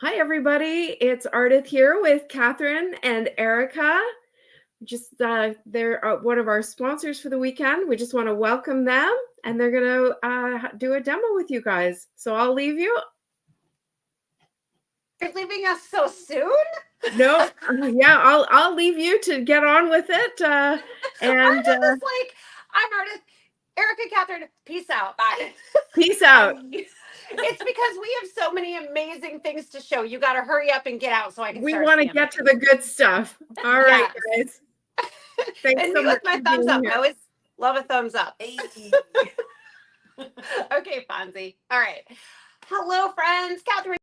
Hi, everybody. It's Ardith here with Catherine and Erica. They're one of our sponsors for the weekend. We just want to welcome them, and they're going to do a demo with you guys. So I'll leave you. You're leaving us so soon? No, yeah, I'll leave you to get on with it. I'm Ardith, Erica, Catherine. Peace out. Bye. Peace out. It's because we have so many amazing things to show. You got to hurry up and get out so I can. We want to get to the good stuff. All right, guys. Thanks and so me much with my for thumbs being up. here. I always love a thumbs up. Okay, Fonzie. All right. Hello, friends. Catherine.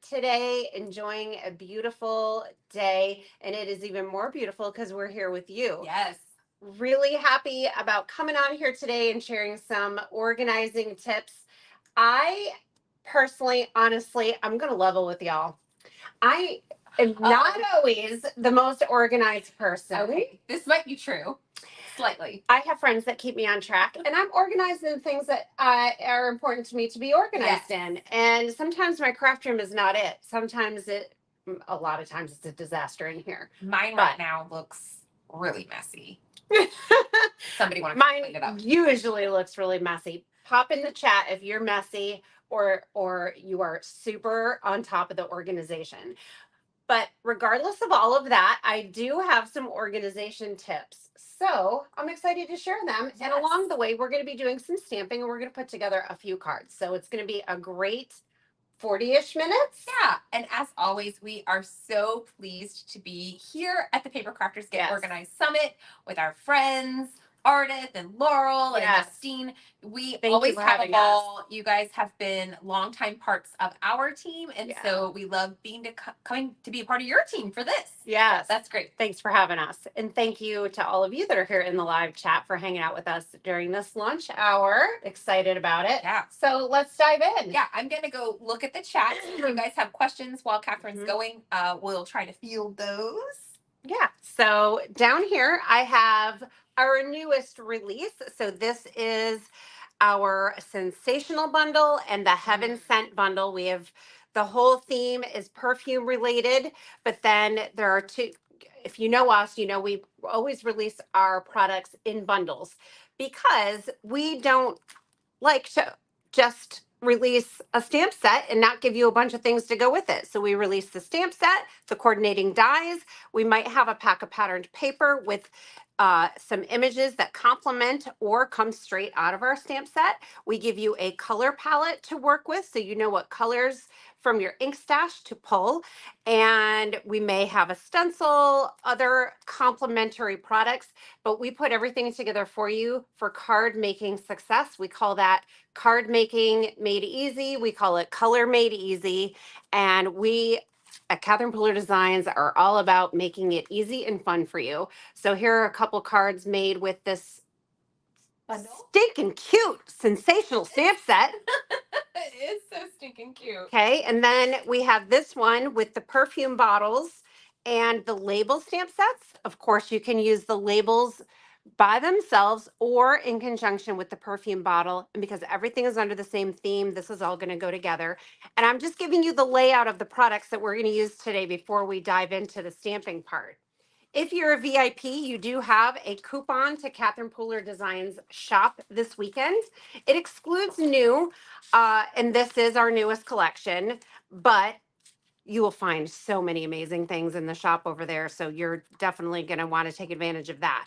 Today, enjoying a beautiful day, and it is even more beautiful because we're here with you. Yes. Really happy about coming on here today and sharing some organizing tips. I personally, honestly, I'm going to level with y'all. I am not always the most organized person. Okay, this might be true. Slightly. I have friends that keep me on track, and I'm organized in things that are important to me to be organized in. And sometimes my craft room is not it. A lot of times it's a disaster in here. Mine right now looks really messy. Somebody want to clean it up. Mine usually looks really messy. Pop in the chat if you're messy or you are super on top of the organization. But regardless of all of that, I do have some organization tips. So I'm excited to share them. Yes. And along the way, we're going to be doing some stamping and we're going to put together a few cards. So it's going to be a great 40-ish minutes. Yeah. And as always, we are so pleased to be here at the Paper Crafters Get Organized Summit with our friends, Ardith and Laurel and Justine. We always have a ball. You guys have been longtime parts of our team. And so we love coming to be a part of your team for this. Yes. So that's great. Thanks for having us. And thank you to all of you that are here in the live chat for hanging out with us during this lunch hour. Excited about it. Yeah. So let's dive in. Yeah, I'm going to go look at the chat. If you guys have questions while Catherine's going, we'll try to field those. Yeah. So down here, I have our newest release. So this is our Sensational bundle and the Heaven Scent bundle. We have the whole theme is perfume related, but then there are two. If you know us, you know we always release our products in bundles because we don't like to just release a stamp set and not give you a bunch of things to go with it. So we release the stamp set, the coordinating dies. We might have a pack of patterned paper with some images that complement or come straight out of our stamp set. We give you a color palette to work with so you know what colors from your ink stash to pull. And we may have a stencil, other complementary products, but we put everything together for you for card making success. We call that card making made easy. We call it color made easy. And we at Catherine Puller Designs are all about making it easy and fun for you. So here are a couple cards made with this stinking cute, sensational stamp set. It is so stinking cute. Okay, and then we have this one with the perfume bottles and the label stamp sets. Of course, you can use the labels by themselves or in conjunction with the perfume bottle. And because everything is under the same theme, this is all going to go together. And I'm just giving you the layout of the products that we're going to use today before we dive into the stamping part. If you're a VIP, you do have a coupon to Catherine Puller Designs shop this weekend. It excludes new, and this is our newest collection, but you will find so many amazing things in the shop over there. So you're definitely going to want to take advantage of that.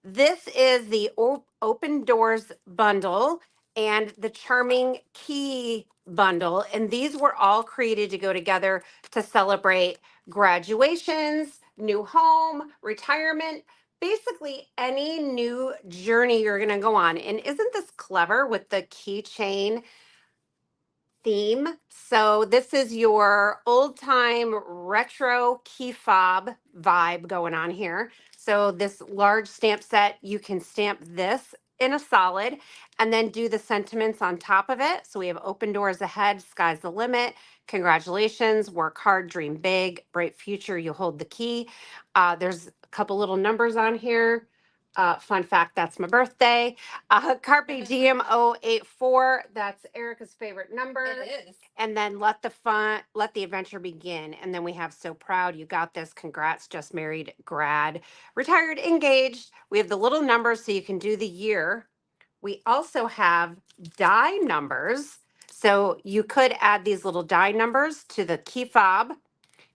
This is the Open Doors bundle and the Charming Key bundle. And these were all created to go together to celebrate graduations, new home, retirement, basically any new journey you're going to go on. And isn't this clever with the keychain theme? So this is your old time retro key fob vibe going on here. So this large stamp set, you can stamp this in a solid and then do the sentiments on top of it. So we have open doors ahead, sky's the limit. Congratulations, work hard, dream big, bright future, you hold the key. There's a couple little numbers on here. Fun fact, that's my birthday. Carpe Diem 084, that's Erica's favorite number. It is. And then let the adventure begin. And then we have so proud, you got this. Congrats, just married, grad, retired, engaged. We have the little numbers so you can do the year. We also have die numbers. So you could add these little die numbers to the key fob,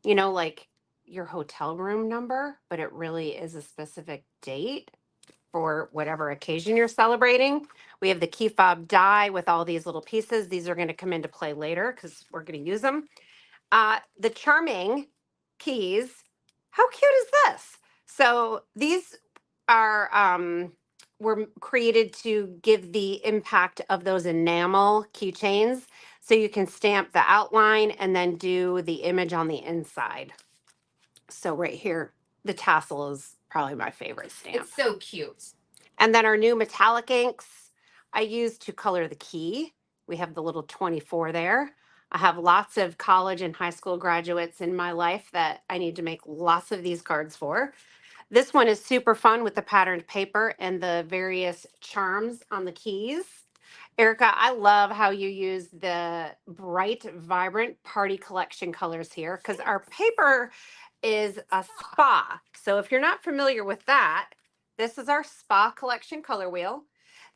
you know, like your hotel room number, but it really is a specific date for whatever occasion you're celebrating. We have the key fob die with all these little pieces. These are going to come into play later because we're going to use them. The charming keys. How cute is this? So these are were created to give the impact of those enamel keychains. So you can stamp the outline and then do the image on the inside. So right here, the tassel is probably my favorite stamp. It's so cute. And then our new metallic inks I use to color the key. We have the little 24 there. I have lots of college and high school graduates in my life that I need to make lots of these cards for. This one is super fun with the patterned paper and the various charms on the keys. Erica, I love how you use the bright, vibrant party collection colors here because our paper is a spa. So if you're not familiar with that, this is our spa collection color wheel.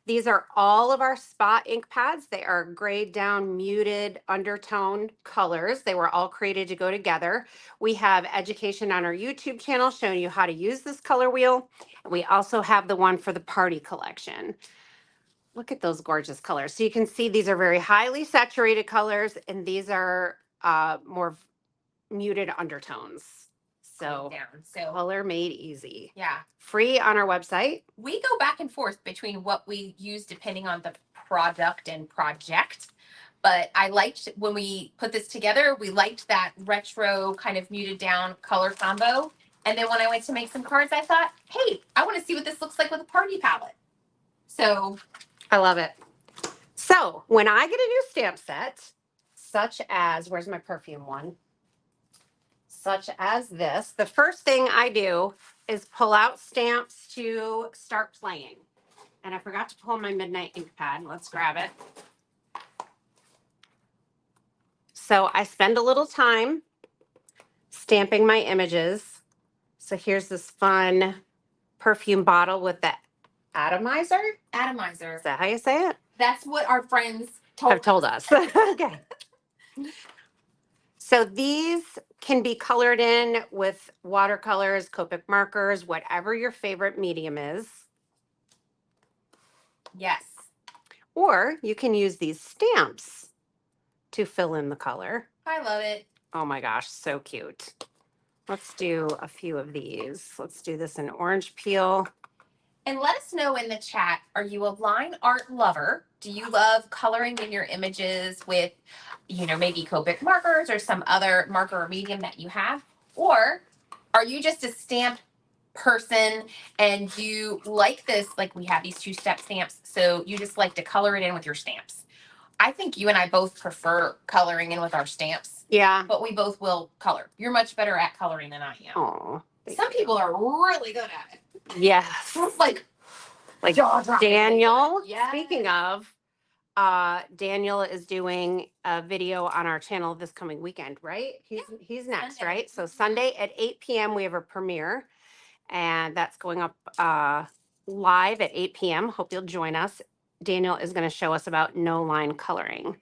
These are all of our spa ink pads. They are grayed down, muted, undertone colors. They were all created to go together. We have education on our YouTube channel showing you how to use this color wheel. We also have the one for the party collection. Look at those gorgeous colors. So you can see these are very highly saturated colors, and these are more muted undertones. So color made easy. Yeah. Free on our website. We go back and forth between what we use depending on the product and project. But I liked when we put this together, we liked that retro kind of muted down color combo. And then when I went to make some cards, I thought, hey, I want to see what this looks like with a party palette. So I love it. So when I get a new stamp set, such as, where's my perfume one? Such as this, the first thing I do is pull out stamps to start playing. And I forgot to pull my midnight ink pad. Let's grab it. So I spend a little time stamping my images. So here's this fun perfume bottle with the atomizer. atomizer. Is that how you say it? That's what our friends Have told us. Okay. So these can be colored in with watercolors, Copic markers, whatever your favorite medium is. Yes. Or you can use these stamps to fill in the color. I love it. Oh my gosh, so cute. Let's do a few of these. Let's do this in orange peel. And let us know in the chat, are you a line art lover? Do you love coloring in your images with, you know, maybe Copic markers or some other marker or medium that you have? Or are you just a stamp person and you like this, like we have these two-step stamps, so you just like to color it in with your stamps? I think you and I both prefer coloring in with our stamps. Yeah. But we both will color. You're much better at coloring than I am. Oh. Some people are really good at it. Yes. Like Daniel. Yes. Speaking of, Daniel is doing a video on our channel this coming weekend, right? He's next, Sunday. right? So Sunday at 8 p.m. we have a premiere, and that's going up live at 8 p.m. Hope you'll join us. Daniel is going to show us about no line coloring.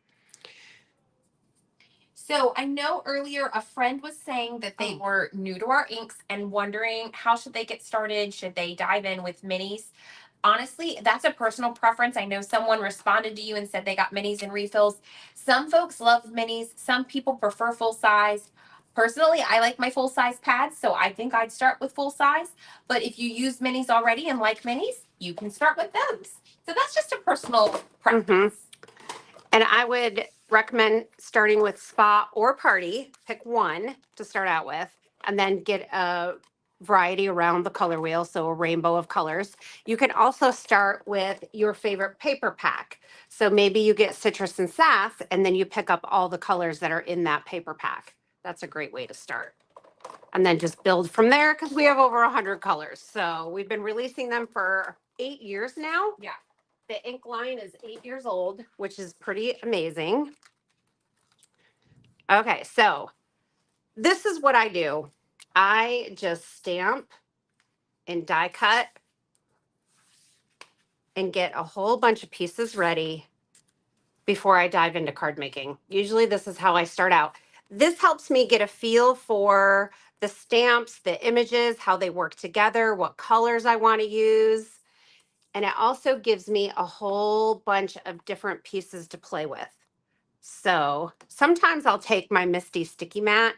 So I know earlier a friend was saying that they were new to our inks and wondering how should they get started? Should they dive in with minis? Honestly, that's a personal preference. I know someone responded to you and said they got minis and refills. Some folks love minis. Some people prefer full size. Personally, I like my full size pads, so I think I'd start with full size. But if you use minis already and like minis, you can start with those. So that's just a personal preference. And I would recommend starting with spa or party. Pick one to start out with, and then get a variety around the color wheel, so a rainbow of colors. You can also start with your favorite paper pack. So maybe you get citrus and sass, and then you pick up all the colors that are in that paper pack. That's a great way to start. and then just build from there because we have over 100 colors. So we've been releasing them for 8 years now. Yeah. The ink line is 8 years old, which is pretty amazing. Okay, so this is what I do. I just stamp and die cut and get a whole bunch of pieces ready before I dive into card making. Usually this is how I start out. This helps me get a feel for the stamps, the images, how they work together, what colors I want to use. And it also gives me a whole bunch of different pieces to play with. So sometimes I'll take my Misty sticky mat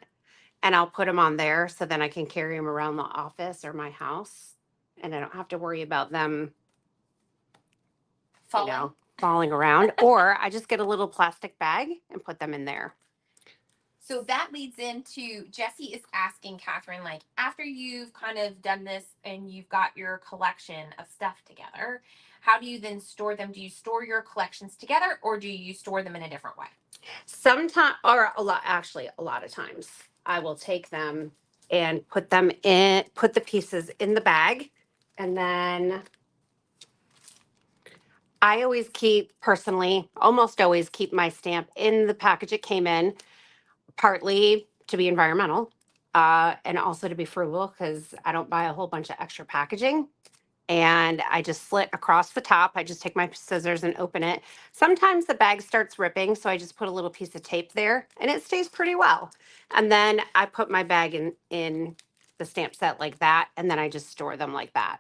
and I'll put them on there so then I can carry them around the office or my house. And I don't have to worry about them falling around. Or I just get a little plastic bag and put them in there. So that leads into Jessie is asking Catherine, like, after you've kind of done this and you've got your collection of stuff together, how do you then store them? Do you store your collections together or do you store them in a different way? Sometimes, or a lot of times, I will take them and put the pieces in the bag. And then I almost always keep my stamp in the package it came in, partly to be environmental, and also to be frugal because I don't buy a whole bunch of extra packaging. And I just slit across the top. I just take my scissors and open it. Sometimes the bag starts ripping, so I just put a little piece of tape there and it stays pretty well. And then I put my bag in the stamp set like that, and then I just store them like that.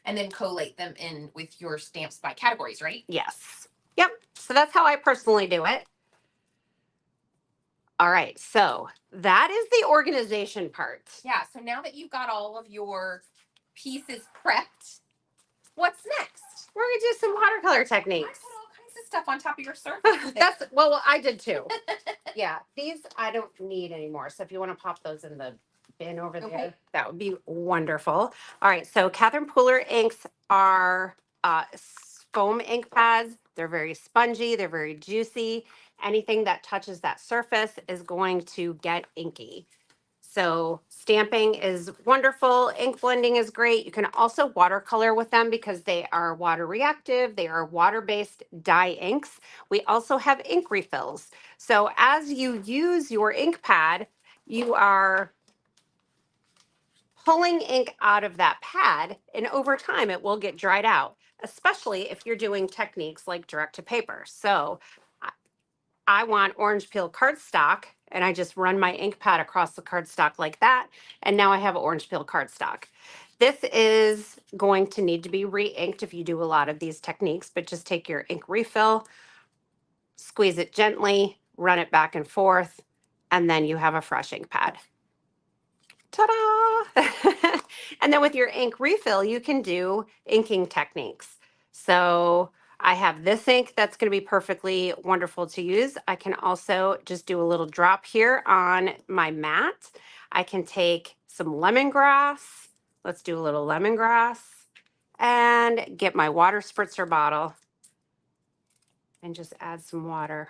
And then collate them in with your stamps by categories, right? Yes. Yep. So that's how I personally do it. All right. So that is the organization part. Yeah. So now that you've got all of your pieces prepped, what's next? We're going to do some watercolor techniques. I put all kinds of stuff on top of your surface. Well, I did too. Yeah. These I don't need anymore. So if you want to pop those in the bin over there, that would be wonderful. All right. So Catherine Pooler inks are foam ink pads. They're very spongy. They're very juicy. Anything that touches that surface is going to get inky. So stamping is wonderful. Ink blending is great. You can also watercolor with them because they are water reactive. They are water-based dye inks. We also have ink refills. So as you use your ink pad, you are pulling ink out of that pad, and over time it will get dried out, especially if you're doing techniques like direct to paper. So I want orange peel cardstock, and I just run my ink pad across the cardstock like that, and now I have orange peel cardstock. This is going to need to be re-inked if you do a lot of these techniques, but just take your ink refill, squeeze it gently, run it back and forth, and then you have a fresh ink pad. Ta-da! And then with your ink refill, you can do inking techniques. So I have this ink that's going to be perfectly wonderful to use. I can also just do a little drop here on my mat. I can take some lemongrass. Let's do a little lemongrass and get my water spritzer bottle and just add some water.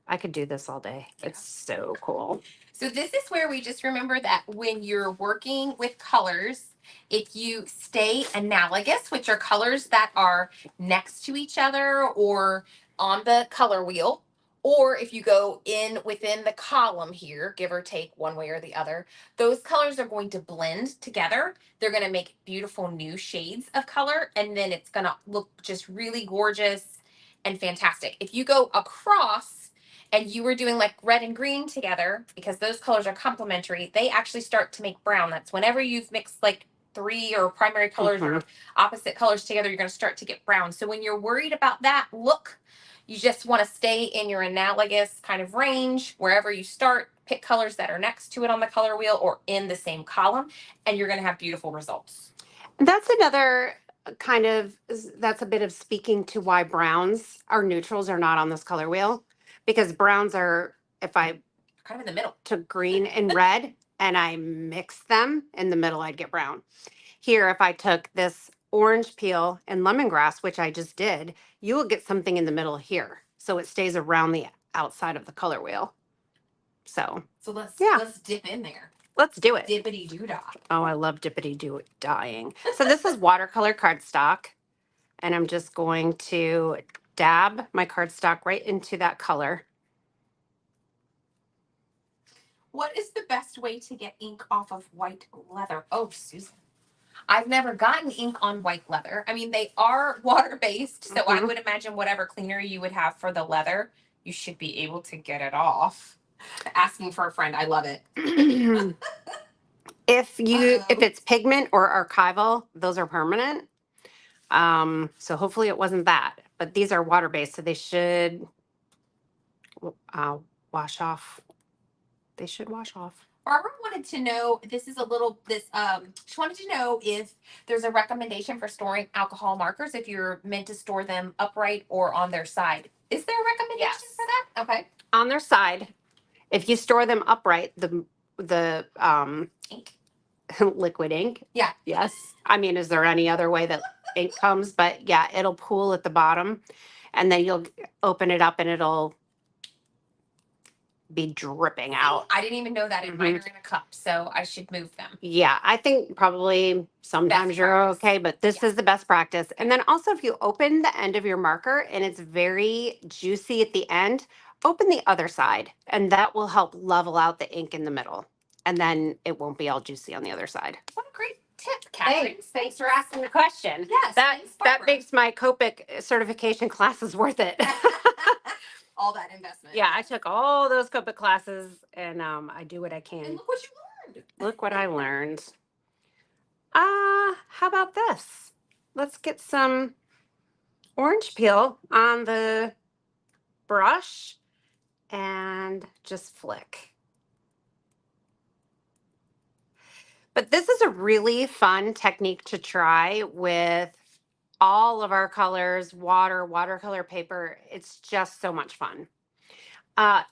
I could do this all day. It's so cool. So this is where we just remember that when you're working with colors, if you stay analogous, which are colors that are next to each other or on the color wheel, or if you go in within the column here, give or take one way or the other, those colors are going to blend together. They're going to make beautiful new shades of color, and then it's going to look just really gorgeous and fantastic. If you go across and you were doing like red and green together, because those colors are complementary, they actually start to make brown. That's whenever you've mixed like three or primary colors or opposite colors together, you're going to start to get brown. So when you're worried about that look, you just want to stay in your analogous kind of range. Wherever you start, pick colors that are next to it on the color wheel or in the same column, and you're going to have beautiful results. That's another that's a bit of speaking to why browns or neutrals are not on this color wheel. Because browns are, if I kind of in the middle took green and red and I mixed them in the middle, I'd get brown. Here, if I took this orange peel and lemongrass, which I just did, you will get something in the middle here. So it stays around the outside of the color wheel. So let's dip in there. Let's do it. Dippity doo dah. Oh, I love dippity doo dyeing. So this is watercolor cardstock, and I'm just going to dab my cardstock right into that color. What is the best way to get ink off of white leather? Oh, Susan. I've never gotten ink on white leather. I mean, they are water-based, so I would imagine whatever cleaner you would have for the leather, you should be able to get it off. Asking for a friend, I love it. If it's pigment or archival, those are permanent. So hopefully it wasn't that, but these are water-based, so they should wash off. They should wash off. Barbara wanted to know, she wanted to know if there's a recommendation for storing alcohol markers if you're meant to store them upright or on their side. Is there a recommendation for that? Okay. On their side. If you store them upright, the Ink. liquid ink. Yeah. Yes. I mean, is there any other way that ink comes? But yeah, it'll pool at the bottom, and then you'll open it up and it'll be dripping out. I didn't even know that. And mine are in a cup, so I should move them. Yeah, I think probably sometimes Best you're practice. okay, but this is the best practice. And then also if you open the end of your marker and it's very juicy at the end, open the other side, and that will help level out the ink in the middle. And then it won't be all juicy on the other side. What a great tip, Catherine. Thanks for asking the question. Yes, that thanks, that Barbara. makes my Copic certification classes worth it. All that investment. Yeah, I took all those Copic classes, and I do what I can. And look what you learned. Look what I learned. How about this? Let's get some orange peel on the brush and just flick. But this is a really fun technique to try with all of our colors, watercolor paper. It's just so much fun.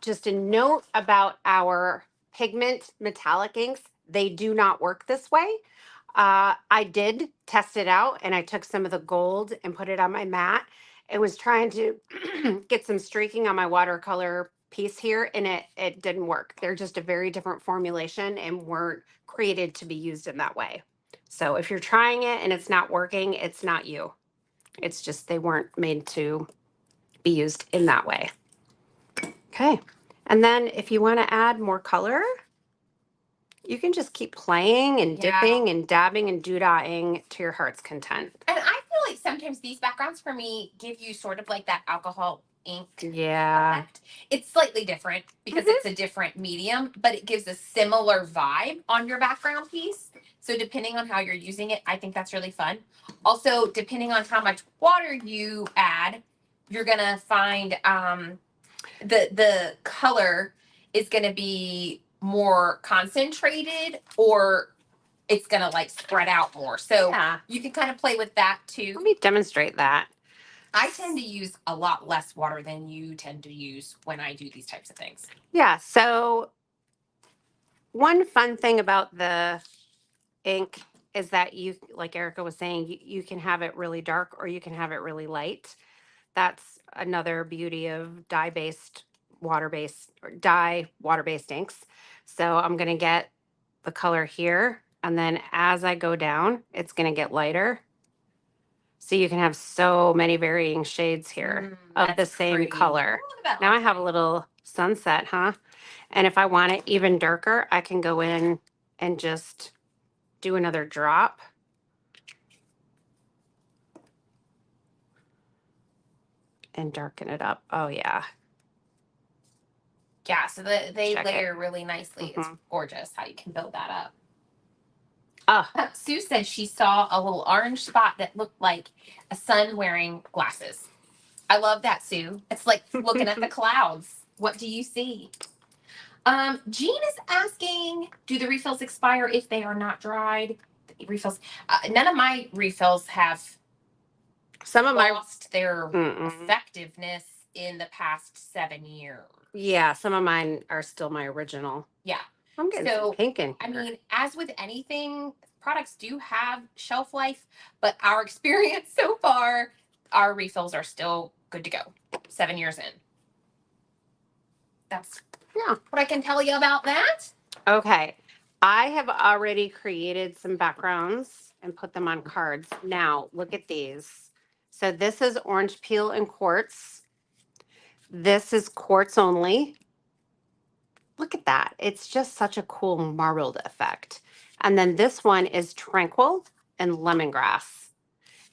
Just a note about our pigment metallic inks. They do not work this way. I did test it out, and I took some of the gold and put it on my mat and was trying to get some streaking on my watercolor piece here, and it didn't work. They're just a very different formulation and weren't created to be used in that way. So if you're trying it and it's not working, it's not you. It's just they weren't made to be used in that way. Okay. And then if you want to add more color, you can just keep playing and dipping and dabbing and doodadding to your heart's content. And I feel like sometimes these backgrounds for me give you sort of like that alcohol ink effect. It's slightly different because it's a different medium, but it gives a similar vibe on your background piece. So depending on how you're using it, I think that's really fun. Also, depending on how much water you add, you're gonna find the color is gonna be more concentrated, or it's gonna like spread out more. So you can kind of play with that too. Let me demonstrate that. I tend to use a lot less water than you tend to use when I do these types of things. Yeah, so one fun thing about the ink is that you, like Erica was saying, you can have it really dark or you can have it really light. That's another beauty of dye-based, water-based inks. So I'm going to get the color here, and then as I go down, it's going to get lighter. So you can have so many varying shades here of the same color. Now I have a little sunset, huh? And if I want it even darker, I can go in and just do another drop. And darken it up. Oh, yeah. Yeah, so they layer really nicely. It's gorgeous how you can build that up. Sue said she saw a little orange spot that looked like a sun wearing glasses. I love that, Sue. It's like looking at the clouds. What do you see? Jean is asking, do the refills expire if they are not dried? The refills. None of my refills have lost their effectiveness in the past 7 years. Yeah, some of mine are still my original. Yeah. I'm getting some pink in here. I mean, as with anything, products do have shelf life, but our experience so far, our refills are still good to go. 7 years in. That's what I can tell you about that. Okay. I have already created some backgrounds and put them on cards. Now, look at these. So this is orange peel and quartz. This is quartz only. Look at that. It's just such a cool marbled effect. And then this one is tranquil and lemongrass.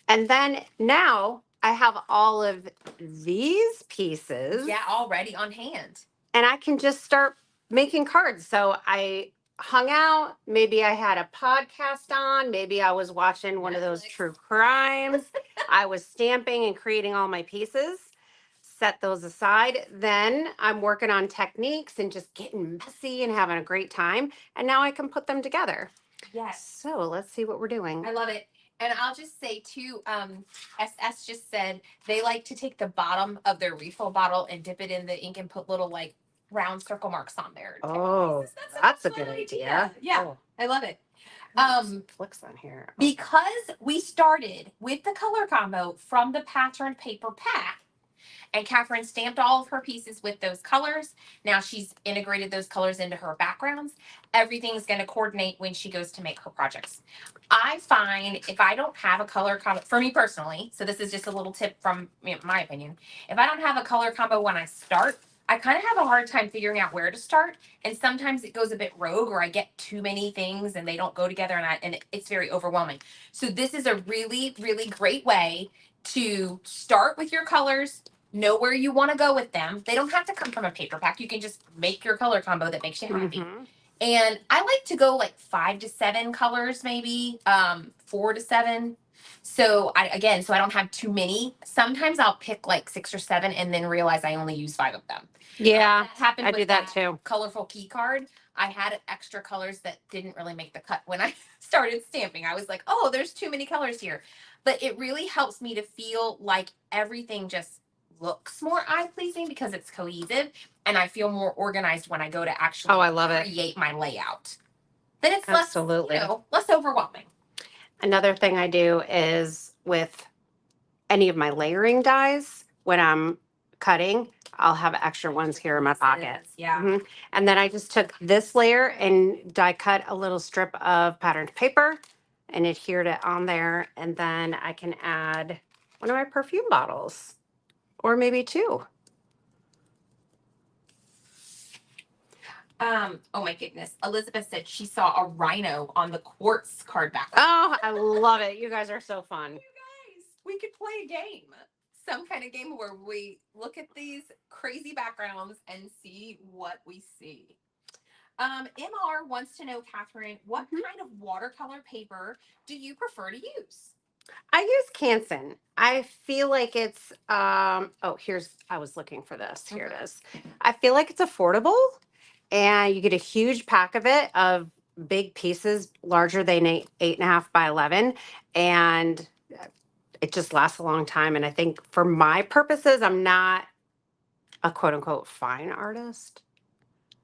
And then now I have all of these pieces. Yeah, already on hand. And I can just start making cards. So I hung out. Maybe I had a podcast on. Maybe I was watching one of those true crimes. I was stamping and creating all my pieces. Set those aside. Then I'm working on techniques and just getting messy and having a great time. And now I can put them together. Yes. So let's see what we're doing. I love it. And I'll just say too, SS just said they like to take the bottom of their refill bottle and dip it in the ink and put little like round circle marks on there. Oh, that's a good idea. Yeah, Oh, I love it. flicks on here. Because we started with the color combo from the patterned paper pack, and Catherine stamped all of her pieces with those colors. Now she's integrated those colors into her backgrounds. Everything is going to coordinate when she goes to make her projects. I find if I don't have a color combo, for me personally, so this is just a little tip from my opinion, if I don't have a color combo when I start, I kind of have a hard time figuring out where to start. And sometimes it goes a bit rogue, or I get too many things and they don't go together, and it's very overwhelming. So this is a really, really great way to start with your colors, know where you want to go with them. They don't have to come from a paper pack. You can just make your color combo that makes you happy. Mm-hmm. And I like to go like 5 to 7 colors, maybe 4 to 7. So I don't have too many. Sometimes I'll pick like 6 or 7 and then realize I only use 5 of them. Yeah, that happened I with do that too. colorful key card. I had extra colors that didn't really make the cut when I started stamping. I was like, oh, there's too many colors here. But it really helps me to feel like everything just looks more eye-pleasing because it's cohesive, and I feel more organized when I go to actually I love it. create my layout. Then it's Absolutely. less overwhelming. Another thing I do is with any of my layering dies, when I'm cutting, I'll have extra ones here in my pocket. Yeah. Mhm. And then I just took this layer and die cut a little strip of patterned paper and adhered it on there. And then I can add one of my perfume bottles, or maybe 2. Oh my goodness. Elizabeth said she saw a rhino on the quartz card back. Oh, I love it. You guys are so fun. You guys, we could play a game. Some kind of game where we look at these crazy backgrounds and see what we see. MR wants to know, Catherine, what kind of watercolor paper do you prefer to use? I use Canson. I feel like it's I was looking for this. Here it is. I feel like it's affordable, and you get a huge pack of it, of big pieces larger than 8.5 by 11, and it just lasts a long time. And I think for my purposes, I'm not a quote unquote fine artist.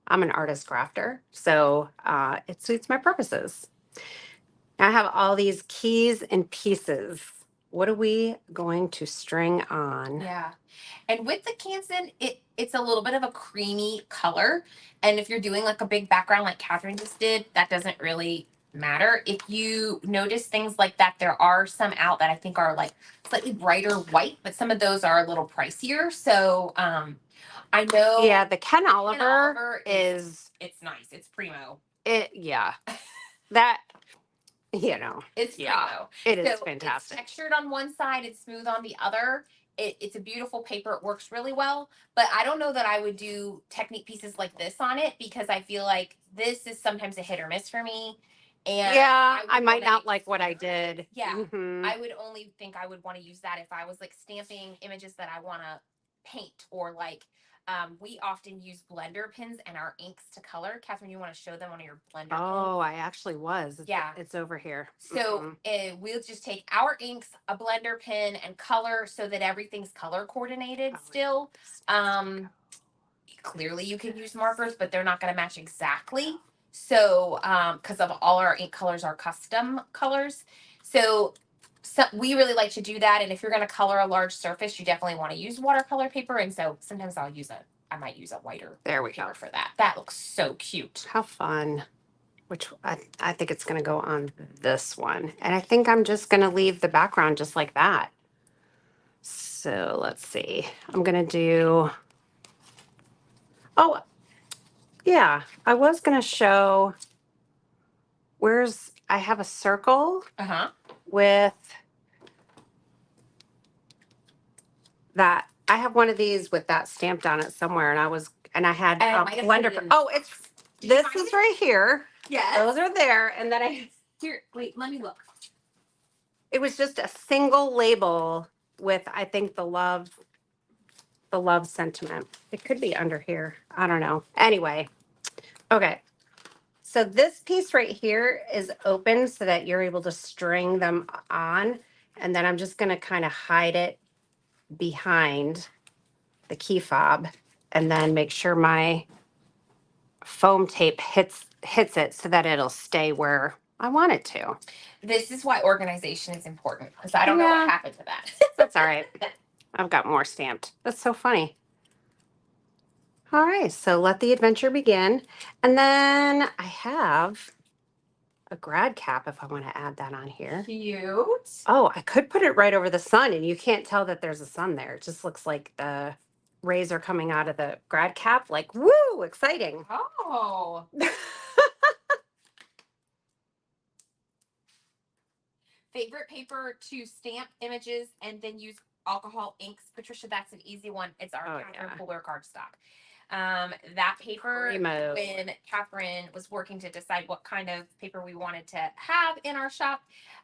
I'm an artist crafter, so it suits my purposes. I have all these keys and pieces. What are we going to string on? Yeah. And with the Canson, it's a little bit of a creamy color. And if you're doing like a big background like Catherine just did, that doesn't really matter. If you notice things like that, there are some out that I think are like slightly brighter white, but some of those are a little pricier. So I know. Yeah, the Ken Oliver is it's nice. It's primo. That it's primo. It is fantastic. It's textured on one side, it's smooth on the other. It's a beautiful paper. It works really well, but I don't know that I would do technique pieces like this on it, because I feel like this is sometimes a hit or miss for me. And I might not like what I did. Yeah. I would only think I would want to use that if I was like stamping images that I want to paint, or like we often use blender pens and our inks to color. Catherine, you want to show them one of your blender pens? Oh, I actually was. It's over here. So we'll just take our inks, a blender pen, and color so that everything's color coordinated still. Clearly you can use markers, but they're not going to match exactly. So because of all our ink colors are custom colors. So we really like to do that. And if you're going to color a large surface, you definitely want to use watercolor paper. And so sometimes I might use a whiter there we go for that. That looks so cute. How fun. which I think it's going to go on this one. And I think I'm just going to leave the background just like that. So let's see. I'm going to do, oh, yeah, I was going to show I have a circle with that. I have one of these with that stamped on it somewhere, and I had a blender. Oh, this is right here. Yes. Those are there, and then Here, wait, let me look. it was just a single label with, I think, the love sentiment. It could be under here. I don't know. Anyway, okay. So this piece right here is open so that you're able to string them on. And then I'm just going to kind of hide it behind the key fob and then make sure my foam tape hits it so that it'll stay where I want it to. This is why organization is important, because I don't know what happened to that. That's all right. I've got more stamped. That's so funny. All right, so let the adventure begin. And then I have a grad cap if I want to add that on here. Cute. Oh, I could put it right over the sun and you can't tell that there's a sun there. It just looks like the rays are coming out of the grad cap. Like, woo, exciting. Oh. Favorite paper to stamp images and then use alcohol inks. Patricia, that's an easy one. It's our Catherine Fuller cardstock. That paper, Primo. when Catherine was working to decide what kind of paper we wanted to have in our shop,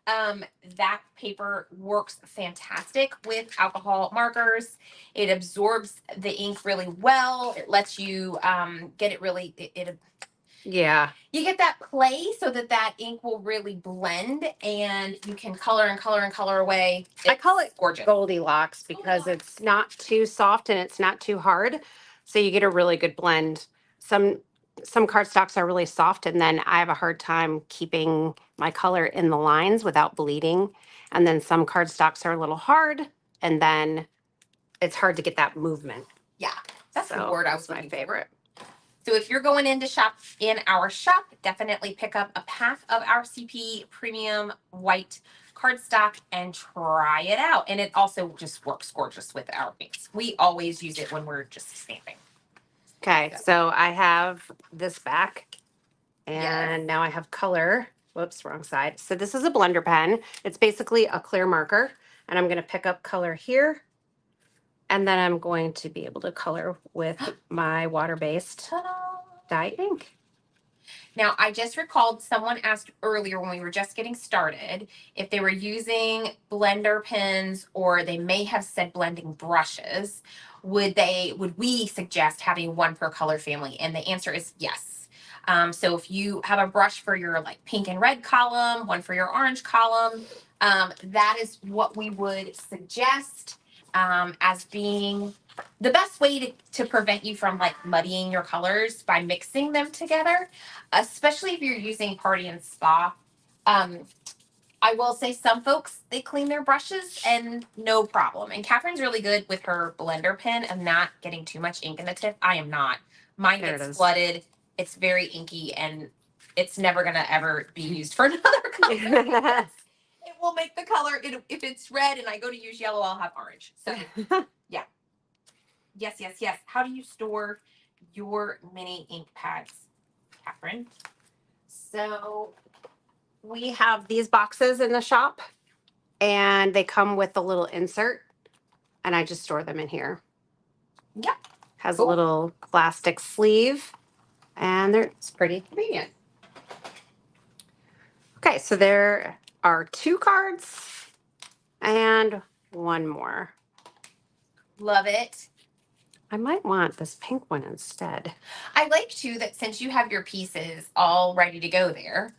that paper works fantastic with alcohol markers. It absorbs the ink really well. It lets you get it really, Yeah. you get that play so that ink will really blend and you can color and color and color away. I call it gorgeous. Goldilocks because it's not too soft and it's not too hard. So you get a really good blend. Some cardstocks are really soft and then I have a hard time keeping my color in the lines without bleeding. And then some cardstocks are a little hard and then it's hard to get that movement. Yeah, that's the word I was my favorite. So if you're going in to shop in our shop, definitely pick up a pack of our CP premium white cardstock and try it out. And it also just works gorgeous with our inks. We always use it when we're just stamping. Okay, so I have this back and now I have color. Whoops, wrong side. So this is a blender pen. It's basically a clear marker and I'm going to pick up color here. And then I'm going to be able to color with my water-based dye ink. Now, I just recalled someone asked earlier when we were just getting started if they were using blender pens or they may have said blending brushes. Would we suggest having one per color family? And the answer is yes. So if you have a brush for your like pink and red column, one for your orange column, that is what we would suggest as being the best way to prevent you from like muddying your colors by mixing them together, especially if you're using Party and Spa. I will say some folks, they clean their brushes and no problem. And Catherine's really good with her blender pen of not getting too much ink in the tip. I am not. Mine gets flooded. It's very inky and it's never going to ever be used for another color. It will make the color, if it's red and I go to use yellow, I'll have orange. So yeah. Yes. How do you store your mini ink pads, Catherine? So we have these boxes in the shop and they come with a little insert and I just store them in here. Yep. Has a little plastic sleeve and it's pretty convenient. Okay, so there are 2 cards and 1 more. Love it. I might want this pink one instead. I like too that since you have your pieces all ready to go there,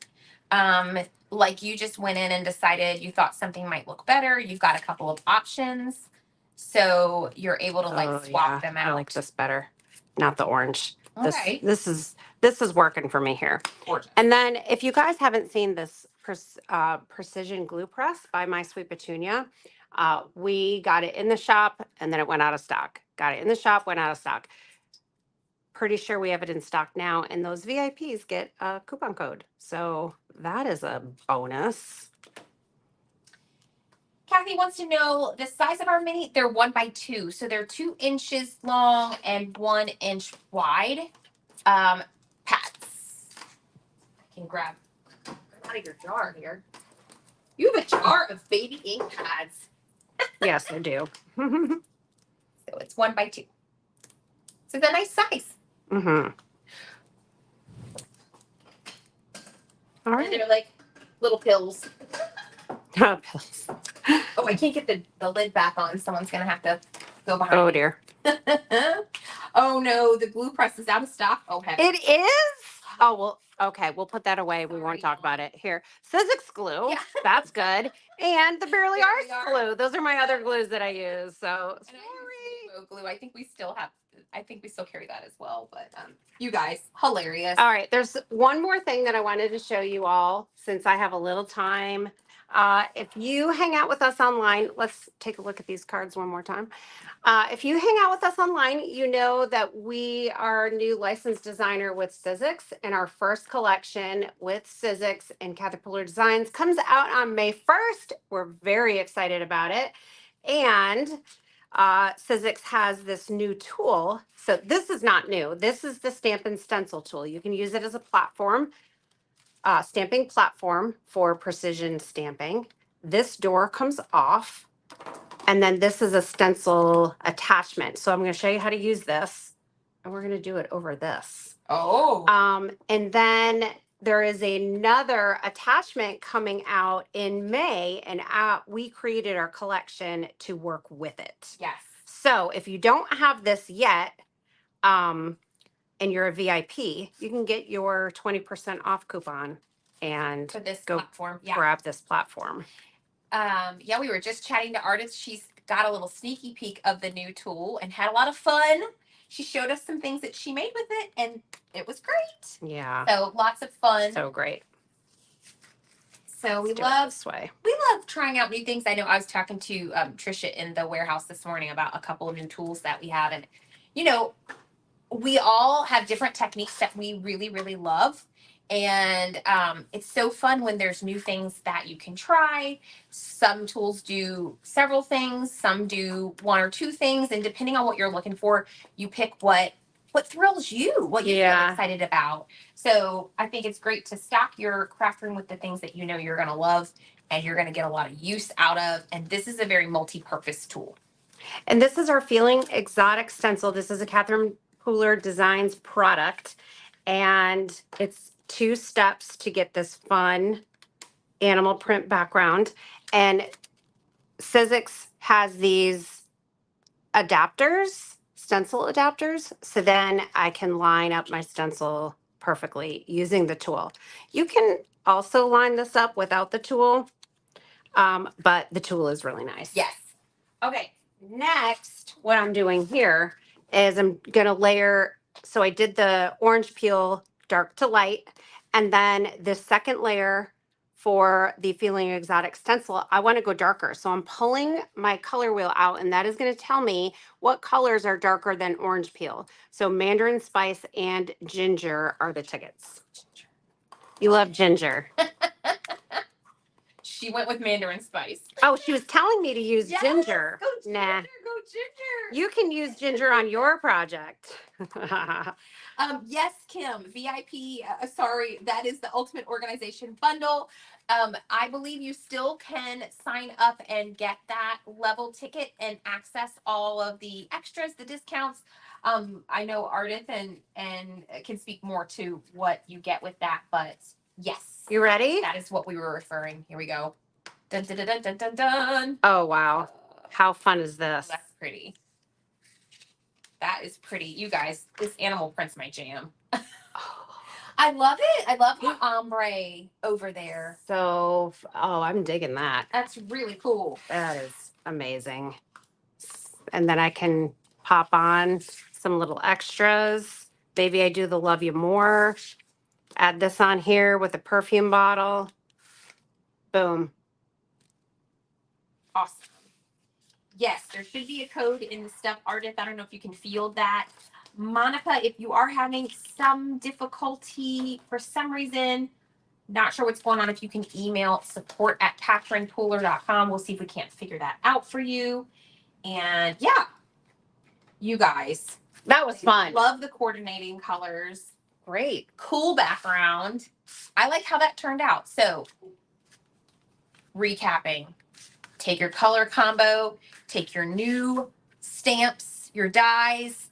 like you just went in and decided you thought something might look better. You've got a couple of options. So you're able to like swap them out. I like this better, not the orange. Okay. This is working for me here. Gorgeous. And then if you guys haven't seen this precision glue press by My Sweet Petunia, we got it in the shop and then it went out of stock. Got it in the shop, went out of stock. pretty sure we have it in stock now, and those VIPs get a coupon code. So that is a bonus. Kathy wants to know the size of our mini. They're 1x2, so they're 2 inches long and 1 inch wide. Pads. I can grab out of your jar here. You have a jar of baby ink pads. Yes, I do. So it's 1x2. So it's a nice size. Mm-hmm. All And right. they're like little pills. Pills. Oh, I can't get the lid back on. Someone's gonna have to go behind. Oh me. dear. Oh no, the glue press is out of stock. Oh heck. It is? Oh, well, okay. We'll put that away. We won't talk about it. Here. Sizzix glue. Yeah. That's good. And the Barely Barely Ours Ours. glue. Those are my other glues that I use. So And I use rainbow glue. I think we still carry that as well. But you guys, hilarious. all right. There's one more thing that I wanted to show you all since I have a little time. If you hang out with us online, let's take a look at these cards one more time. If you hang out with us online, you know that we are new licensed designer with Sizzix, and our first collection with Sizzix and Caterpillar Designs comes out on May 1st. We're very excited about it. And Sizzix has this new tool. So this is not new. This is the Stamp and Stencil tool. You can use it as a platform, stamping platform for precision stamping. This door comes off. And then this is a stencil attachment. So I'm going to show you how to use this. And we're going to do it over this. Oh. And then there is another attachment coming out in May. And we created our collection to work with it. Yes. So if you don't have this yet, and you're a VIP, you can get your 20% off coupon and For this go platform. Yeah. grab this platform. Yeah, we were just chatting to artists. She's got a little sneaky peek of the new tool and had a lot of fun. She showed us some things that she made with it, and it was great. Yeah. So lots of fun. So great. So we Let's do it love this way. we love trying out new things. I know I was talking to Trisha in the warehouse this morning about a couple of new tools that we have, and we all have different techniques that we really, really love. And it's so fun when there's new things that you can try. Some tools do several things, some do 1 or 2 things, and depending on what you're looking for, you pick what thrills you, what you feel excited about. So I think it's great to stock your craft room with the things that you know you're going to love and you're going to get a lot of use out of. And this is a very multi-purpose tool. And this is our Feeling Exotic stencil. This is a Catherine Pooler Designs product. And it's 2 steps to get this fun animal print background. And Sizzix has these adapters, stencil adapters. So then I can line up my stencil perfectly using the tool. You can also line this up without the tool, but the tool is really nice. Yes. Okay, next, what I'm doing here is I'm gonna layer, so I did the orange peel dark to light, and then the second layer for the Feeling Exotic stencil, I wanna go darker. So I'm pulling my color wheel out, and that is gonna tell me what colors are darker than orange peel. So mandarin spice and ginger are the tickets. You love ginger. She went with mandarin spice. Oh, she was telling me to use ginger. Go ginger. Nah. Go ginger. You can use ginger on your project. Yes, Kim, VIP. Sorry, that is the Ultimate Organization Bundle. I believe you still can sign up and get that level ticket and access all of the extras, the discounts. I know Ardith and can speak more to what you get with that, but yes. You ready? That is what we were referring. Here we go. Dun, dun, dun, dun, dun, dun, dun. Oh, wow. How fun is this? That's pretty. That is pretty. You guys, this animal print's my jam. I love it. I love the ombre over there. So, I'm digging that. That's really cool. That is amazing. And then I can pop on some little extras. Maybe I do the Love You More. Add this on here with a perfume bottle. Boom. Awesome. Yes, there should be a code in the stuff, Ardith. I don't know if you can field that. Monica, if you are having some difficulty for some reason, not sure what's going on, if you can email support@catherinepooler.com. We'll see if we can't figure that out for you. And yeah, you guys. That was fun. Love the coordinating colors. Great. Cool background. I like how that turned out. So, recapping. Take your color combo, take your new stamps, your dies,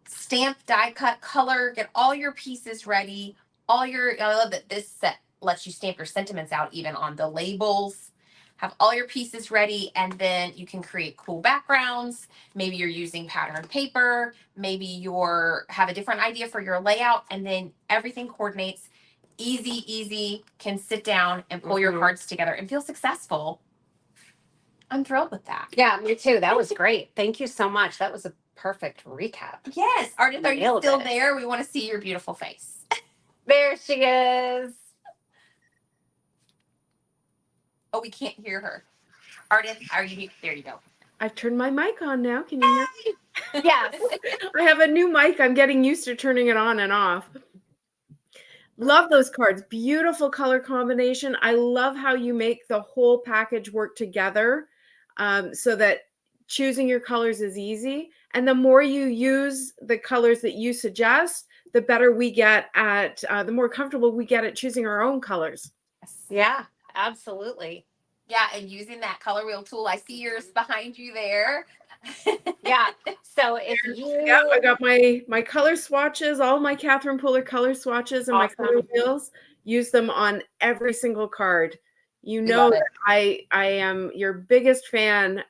stamp, die cut, color, get all your pieces ready. I love that this set lets you stamp your sentiments out even on the labels. Have all your pieces ready, and then you can create cool backgrounds. Maybe you're using patterned paper. Maybe you're have a different idea for your layout, and then everything coordinates. Easy, can sit down and pull your cards together and feel successful. I'm thrilled with that. Yeah, me too. That was great. Thank you so much. That was a perfect recap. Yes. Ardith, are you Nailed still it. there? We want to see your beautiful face. There she is. Oh, we can't hear her. Ardith, are you? There you go. I've turned my mic on now. Can you hear? Yes. I have a new mic. I'm getting used to turning it on and off. Love those cards. Beautiful color combination. I love how you make the whole package work together, so that choosing your colors is easy. And the more you use the colors that you suggest, the better we get at, the more comfortable we get at choosing our own colors. Yeah, absolutely. Yeah, and using that color wheel tool. I see yours behind you there. Yeah. So if you Yeah, I got my color swatches, all my Catherine Pooler color swatches and my color wheels. Use them on every single card. You know that I am your biggest fan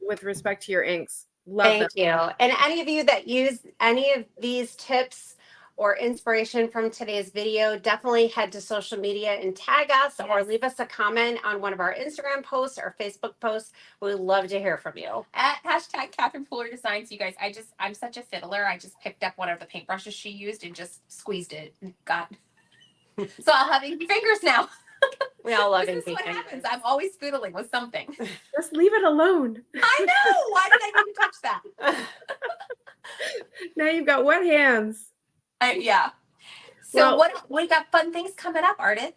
with respect to your inks. Love them. Thank you. And any of you that use any of these tips or inspiration from today's video, definitely head to social media and tag us or leave us a comment on one of our Instagram posts or Facebook posts. We'd love to hear from you. At hashtag Catherine Pooler Designs, you guys, I'm such a fiddler. I just picked up one of the paintbrushes she used and just squeezed it and got. So I'll have ink fingers now. We all love This is what happens. I'm always fiddling with something. Just leave it alone. I know. Why did I need to touch that? Now you've got wet hands. Yeah. So what got fun things coming up, Ardith?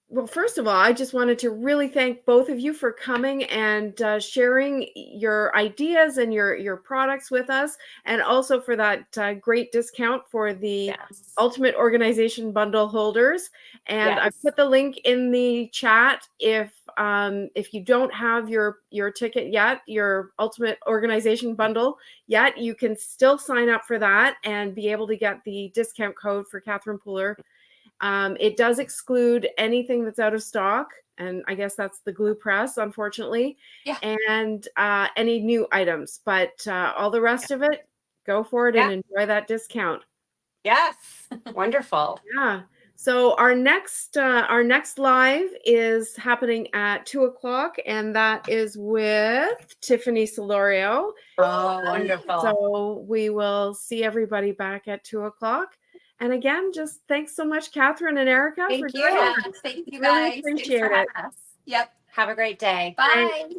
Well, first of all, I just wanted to really thank both of you for coming and sharing your ideas and your products with us, and also for that great discount for the Ultimate Organization Bundle holders. And I put the link in the chat. If you don't have your ticket yet, your Ultimate Organization Bundle yet, you can still sign up for that and be able to get the discount code for Catherine Pooler. It does exclude anything that's out of stock, and I guess that's the glue press, unfortunately, and any new items. But all the rest of it, go for it and enjoy that discount. Yes, wonderful. Yeah. So our next live is happening at 2:00, and that is with Tiffany Solorio. Oh, wonderful. So we will see everybody back at 2:00. And again, just thanks so much, Catherine and Erica, for joining us. Thank you Really guys. appreciate Thanks for having us. Yep. Have a great day. Bye.